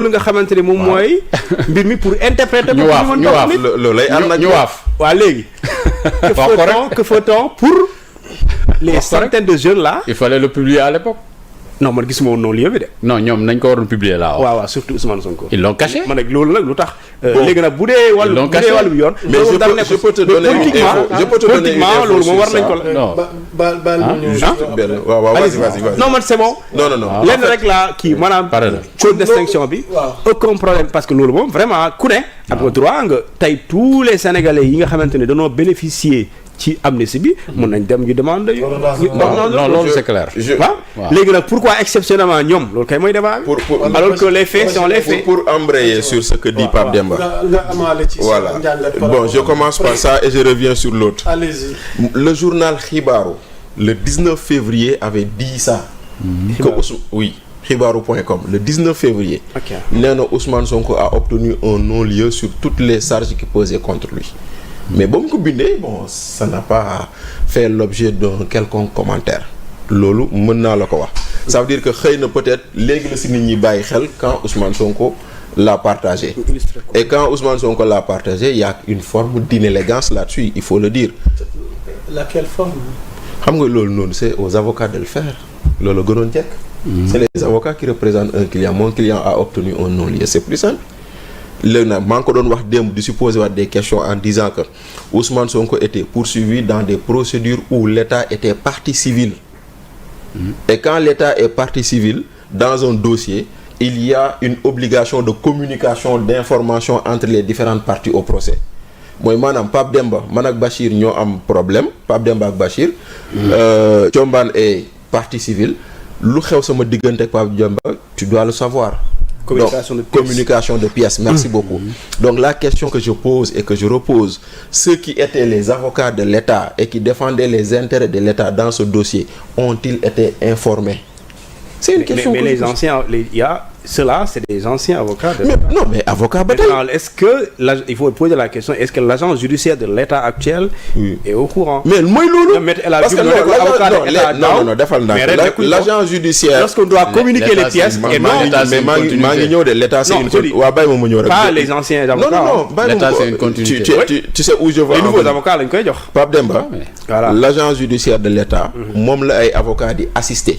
lu nga xamante ni moom mooy mbir mi pour interpréter. ñu waaf loolu lay ànd ak ñu waaf. waa léegi. que fait-on pour les centaines de jeunes là. il fallait le publier à l'époque. non man gisuma woon noonu lieu bi de. non ñoom nañ ko waroon publier là. waaw surtout Ousmane Sonko. ils l'ont caché. man nag loolu nag lu tax. léegi nag bu dee wàllu yoon. mais je peux te donner une politiquement loolu moom war nañ ko. non waaw vas-y. non man c'est bon. non. lenn rek la kii maanaam. code distinction bi. aucun problème parce que loolu moom vraiment ku ne. am nga droit nga tey tous les sénégalais yi nga xamante ne dañoo bénéficier ci amnistie bi. mën nañ dem ñu demande. non loolu c'est clair. waaw léegi nag pourquoi exceptionnellement ñoom loolu kay mooy débat bi. alors que les faits sont les faits. pour embrayer sur ce que dit Pape Demba. voilà bon je commence par ça et je reviens sur l'autre. Allez-y. Le journal Xibaaru le 19 février avait dit ça. Xibaaru.com le 19 février. nee na Ousmane Sonko a obtenu un non-lieu sur toutes les charges qui pesaient contre lui. mais ba mu ko bindee bon ça n'a pas fait l'objet d'un quelconque commentaire. loolu mën naa la ko wax. ça veut dire que xëy na peut-être léegi la si nit ñi bàyyi xel quand Ousmane Sonko l'a partagé. et quand Ousmane Sonko l'a partagé il y a une forme d'inélégance là-dessus il faut le dire. Laquelle forme? xam nga loolu noonu c'est aux avocats de le faire loolu gënoon jekk. c'est les avocats qui représentent un client mon client a obtenu un non-lieu c'est plus simple. léegi nag maa ngi ko doon wax démb di supposer waat des questions en disant que Ousmane Sonko était poursuivi dans des procédures où l'État était partie civile. Et quand l'État est partie civile dans un dossier il y a une obligation de communication d'information entre les différentes parties au procès mooy maanaam Pape Demba man ak Bachir ñoo am problème Pape Demba ak Bachir. Thiombane est partie civile lu xew sama diggante ak Pape Demba tu dois le savoir. Communication de pièces. Merci beaucoup. Donc la question que je pose et que je repose, ceux qui étaient les avocats de l'État et qui défendaient les intérêts de l'État dans ce dossier, ont-ils été informés? C'est une question. Mais les anciens, ceux-là, c'est des anciens avocats de l'État. Non, mais avocats. Est-ce que il faut poser la question, est-ce que l'agent judiciaire de l'État actuel est au courant? Mais moi, parce que l'agent judiciaire. Lorsqu'on doit communiquer les pièces, et non, mais l'État, c'est une continuité. Pas les anciens avocats. Non, l'État, c'est une continuité. Tu sais où je veux. Les nouveaux avocats, Pape Demba, l'agent judiciaire de l'État, moom la ay avocat di assister.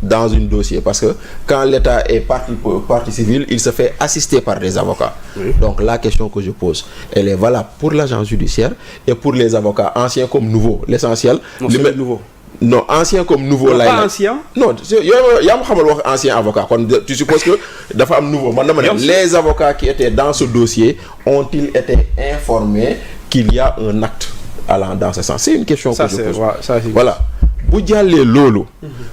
Dans un dossier parce que quand l'État est partie civile il se fait assister par des avocats. Donc la question que je pose elle est valable pour l'agent judiciaire et pour les avocats anciens comme nouveaux l'essentiel. Nouveau. Non ancien comme nouveau lay pas ancien. Non yaa ma xamal wax ancien avocat kon tu supposes que dafa am nouveau man dama ne les avocats qui étaient dans ce dossier ont-ils été informés qu'il y a un acte allant dans ce sens? C'est une question que je pose. Voilà. bu jàllee loolu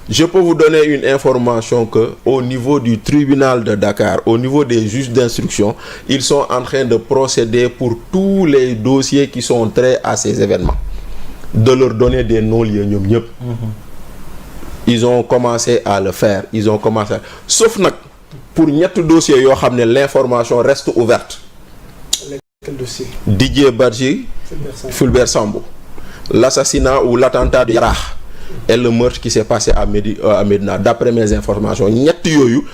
je peux vous donner une information que au niveau du tribunal de Dakar au niveau des juges d'instruction ils sont en train de procéder pour tous les dossiers qui sont traits à ces événements de leur donner des non-lieux ñoom ñëpp ils ont commencé à le faire sauf nag pour ñetti dossiers yoo xam ne l'information reste ouverte. Quel dossier? Didier Badji, Fulbert Sambou, l'assassinat ou l'attentat de Yaraax et le meurtre qui s'est passé à Médina. D'après mes informations,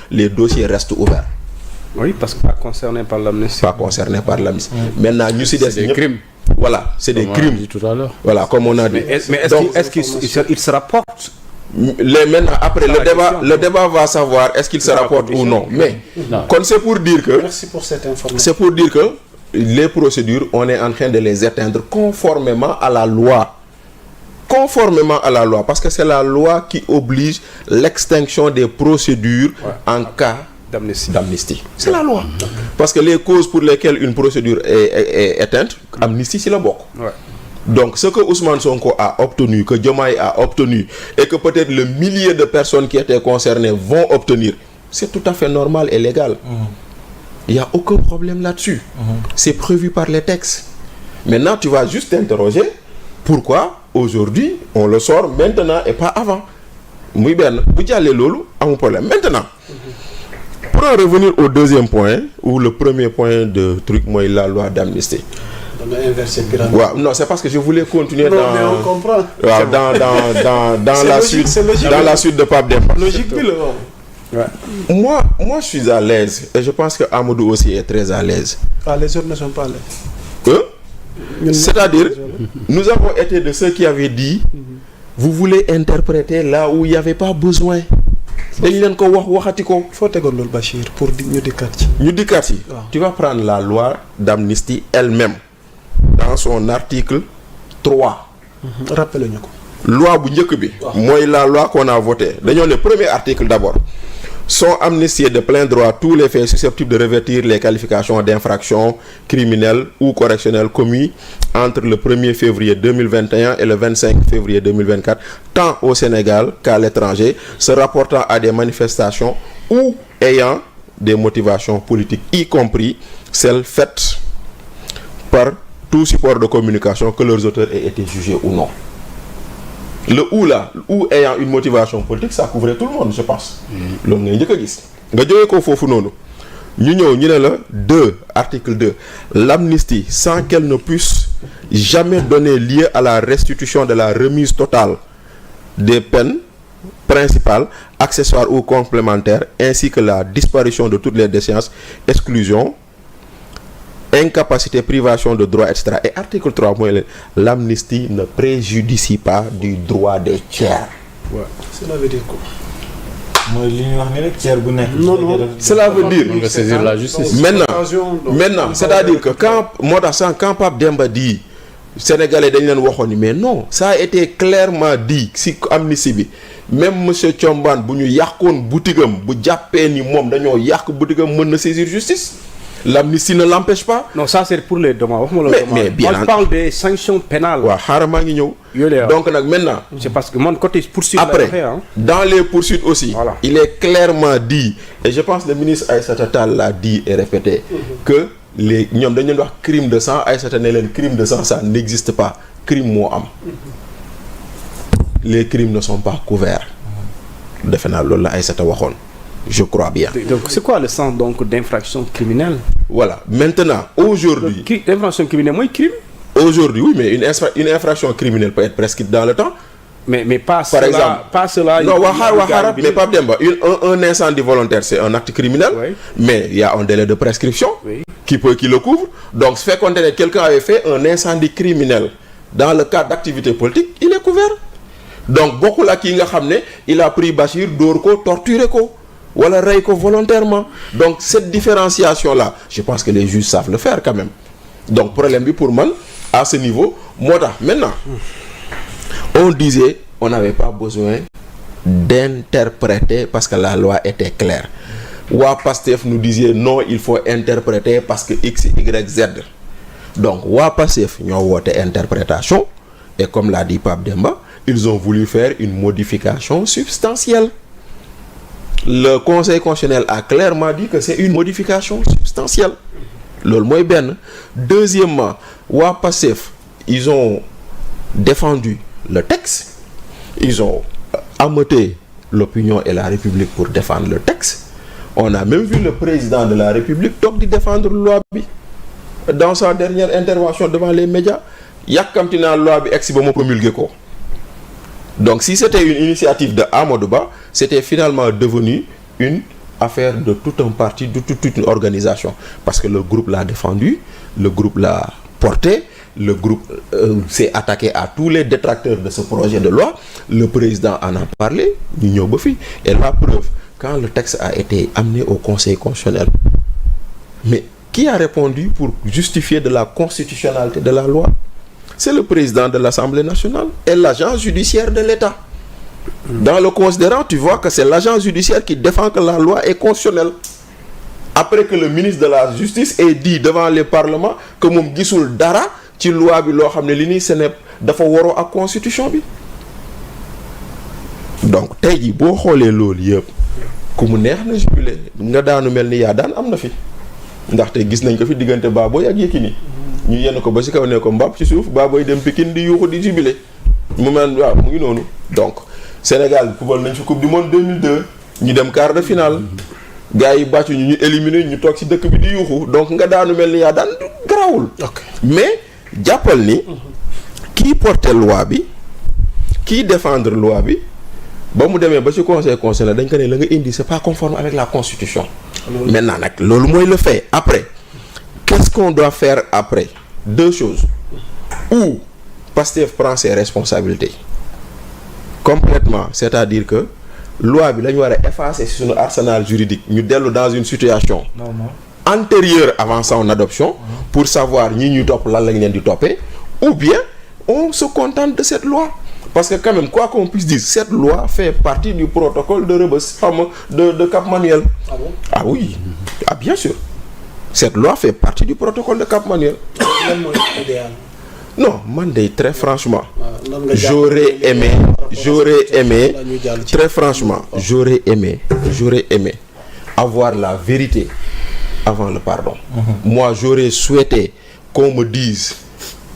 les dossiers restent ouverts. Oui, parce que pas concernés par l'amnistie. Maintenant, nous c'est des crimes. Voilà, c'est des crimes. Tout à l'heure. Voilà, comme on a dit. Mais est-ce qu'il se rapporte? Maintenant, après le débat va savoir est-ce qu'il se rapporte ou non. Mais c'est pour dire que. Merci pour cette information. C'est pour dire que les procédures, on est en train de les éteindre conformément à la loi. Parce que c'est la loi qui oblige l'extinction des procédures en cas d'amnistie. C'est la loi. Parce que les causes pour lesquelles une procédure est éteinte, amnistie, c'est le bok. Donc ce que Ousmane Sonko a obtenu, que Diomaye a obtenu, et que peut-être le millier de personnes qui étaient concernées vont obtenir, c'est tout à fait normal et légal. Il n'y a aucun problème là-dessus. C'est prévu par les textes. Maintenant, tu vas juste t'interroger pourquoi aujourd'hui on le sort maintenant et pas avant. Muy ben, bu jallé lolu amul problème. Maintenant, pour en revenir au deuxième point ou le premier point de truc moi la loi d'amnistie. Non, c'est parce que je voulais continuer mais on comprend. Dans la logique, suite de Pape Demba. Logique Ouais. Moi je suis à l'aise et je pense que Amadou aussi est très à l'aise. Ah, les autres ne sont pas à l'aise. C'est-à-dire, nous avons été de ceux qui avaient dit, vous voulez interpréter là où il n'y avait pas besoin. dañ leen ko waxati ko. Faut tegoon loolu Bachir pour ñu dikkaat ci. ñu dikkaat ci. Tu vas prendre la loi d'amnistie elle-même dans son article 3. Rappelez ñu ko. Loi bu njëkk bi. mooy la loi qu'on a votée. dañoo ne premier article d'abord. Sont amnistiés de plein droit tous les faits susceptibles de revêtir les qualifications d'infraction criminelle ou correctionnelle commis entre le 1er février 2021 et le 25 février 2024, tant au Sénégal qu'à l'étranger, se rapportant à des manifestations ou ayant des motivations politiques, y compris celles faites par tout support de communication que leurs auteurs aient été jugés ou non. Le ou là, ou ayant une motivation politique, ça couvrait tout le monde, je pense. loolu ngay njëkk a gis nga jógee ko foofu noonu ñu ñëw ñu ne la 2 article 2 l'amnistie sans qu'elle ne puisse jamais donner lieu à la restitution de la remise totale des peines principales, accessoires ou complémentaires, ainsi que la disparition de toutes les déchéances, exclusion, incapacité, privation de droit, etc. Et article 3 mooy l'amnistie ne préjudicie pas du droit des tiers. Ouais. Cela veut dire quoi? mooy li ñuy wax ni rek tiers bu nekk. Non. Cela veut dire On va saisir la justice. Maintenant c'est-à-dire que quand Pape Demba dit Sénégalais dañ leen waxoon ni mais non ça a été clairement dit si amnistie bi même monsieur Thiombane bu ñu yàqoon boutigam bu jàppee ni moom dañoo yàq boutigam mën na saisir justice. L'amnistie ne l'empêche pas. Non, ça c'est pour les dommages. Mais bien. Moi je parle des sanctions pénales. waaw xaaral maa ngi ñëw. Donc nag maintenant. C'est parce que mon côté poursuite. Après dans les poursuites aussi. Voilà. Il est clairement dit et je pense le ministre Aïssata Tall l'a dit et répété. Que les ñoom dañu leen wax crime de sang Aïssata ne leen crime de sang ça n'existe pas crime moo am. Les crimes ne sont pas couverts. defe naa loolu la Aïssata waxoon. Je crois bien. Donc c'est quoi le sens donc d'infraction criminelle? Voilà. Maintenant, aujourd'hui... L'infraction criminelle, moi, crime? Aujourd'hui, oui, mais une infraction criminelle peut être prescrite dans le temps. Mais pas Par cela, exemple, pas cela. Non, mais pas Demba. Un incendie volontaire, c'est un acte criminel. Oui. Mais il y a un délai de prescription qui le couvre. Donc, ce fait qu'on ait quelqu'un avait fait un incendie criminel dans le cadre d'activité politique, il est couvert. Donc, beaucoup là qui il a pris Bachir, Dorko, torturé ko. Wala rey ko volontairement. Donc cette différenciation là je pense que les juges savent le faire quand même. Donc problème bi pour man à ce niveau moo tax maintenant on disait on n'avait pas besoin d'interpréter parce que la loi était claire. Waa Pastef nous disait non il faut interpréter parce que X Y Z. Donc waa Pastef ñoo woote interprétation et comme l'a dit Pape Demba ils ont voulu faire une modification substantielle. Le Conseil constitutionnel a clairement dit que c'est une modification substantielle. Loolu mooy benn. Deuxièmement, waa Pastef ils ont défendu le texte. Ils ont ameuté l'opinion et la République pour défendre le texte. On a même vu le président de la République toog di défendre loi bi dans sa dernière intervention devant les médias. Yàkkamti naa loi bi egsi ba ma promulgué ko. Donc si c'était une initiative de Amadou Ba, c'était finalement devenu une affaire de tout un parti, de toute une organisation. Parce que le groupe l'a défendu, le groupe l'a porté, le groupe s'est attaqué à tous les détracteurs de ce projet de loi. Le président en a parlé, et la preuve, quand le texte a été amené au Conseil constitutionnel, mais qui a répondu pour justifier de la constitutionnalité de la loi? C'est le président de l'Assemblée nationale et l'agent judiciaire de l'État. Dans le considérant, tu vois que c'est l'agent judiciaire qui défend que la loi est constitutionnelle. Après que le ministre de la Justice ait dit devant le Parlement que moom gisul dara ci loi bi loo xam ne li nii ce n'est dafa waroo ak constitution bi. Donc tey jii boo xoolee loolu yëpp ku mu neex na jubilé nga daanu mel ni yaa daan am na fi ndaxte gis nañ ko fi diggante Baboy ak Yékini ñu yenn ko ba ci kaw ne ko mbàpp ci suuf Baboy dem Pikine di yuuxu di jubilé mu mel waaw mu ngi noonu. Donc Sénégal football nañ fi coupe du monde 2002 ñu dem quart de finale gars yi bàccu ñu éliminé ñu toog ci dëkk bi di yuuxu donc nga daanu mel ni yaa daan garawul. Mais jàppal ni kii porter loi bi kii défendre loi bi ba mu demee ba ci conseil constitutionnel dañ ko ne la nga indi c'est pas conforme avec la constitution. Maintenant nag loolu mooy le fait. Après qu'est-ce qu'on doit faire après? Deux choses. Ou Pastef prend ses responsabilités complètement, c'est-à-dire que loi bi la ñu war a effacer sur notre arsenal juridique, ñu dellu dans une situation antérieure avant son adoption pour savoir ñi ñuy topp lan lañ leen di toppee, ou bien on se contente de cette loi. Parce que quand même, quoi qu'on puisse dire, cette loi fait partie du protocole de Rebeuss, de Cap Manuel. Ah bon? Ah oui, ah bien sûr. Cette loi fait partie du protocole de Cap Manuel. Lan mooy idéal. Non, man de très franchement, j'aurais aimé, très franchement, j'aurais aimé avoir la vérité avant le pardon. Moi, j'aurais souhaité qu'on me dise,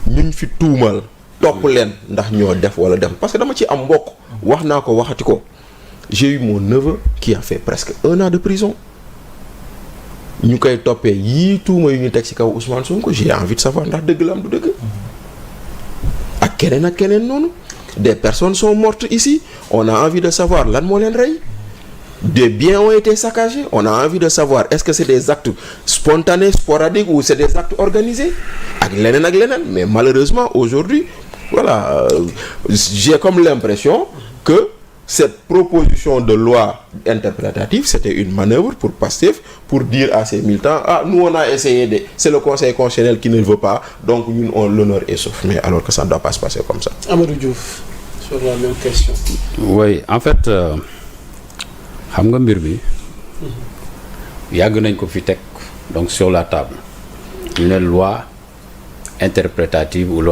ñun fi tuumal topp leen ndax ñoo def wala def, parce que dama ci am mbokk wax naa ko waxati ko. J'ai eu mon neveu qui a fait presque 1 an de prison. ñu koy toppee yii tuuma yu ñu teg ci kaw Ousmane Sonko, j'ai envie de savoir ndax dëgg la am du dëgg. ak keneen noonu. Des personnes sont mortes ici, on a envie de savoir lan moo leen rey. Des biens ont été saccagés, on a envie de savoir est-ce que c'est des actes spontanés, sporadiques ou c'est des actes organisés. ak leneen, mais malheureusement aujourd'hui, voilà, j'ai comme l'impression que cette proposition de loi interprétative, c'était une manœuvre pour Pastef, pour dire à ses militants, ah, nous on a essayé, c'est le Conseil constitutionnel qui ne veut pas, donc nous, l'honneur est sauf. Mais alors que ça ne doit pas se passer comme ça. Amadou Diouf, sur la même question. Oui, en fait, xam nga mbir bi yàgg nañ ko fi teg donc sur la table, une loi interprétative ou loi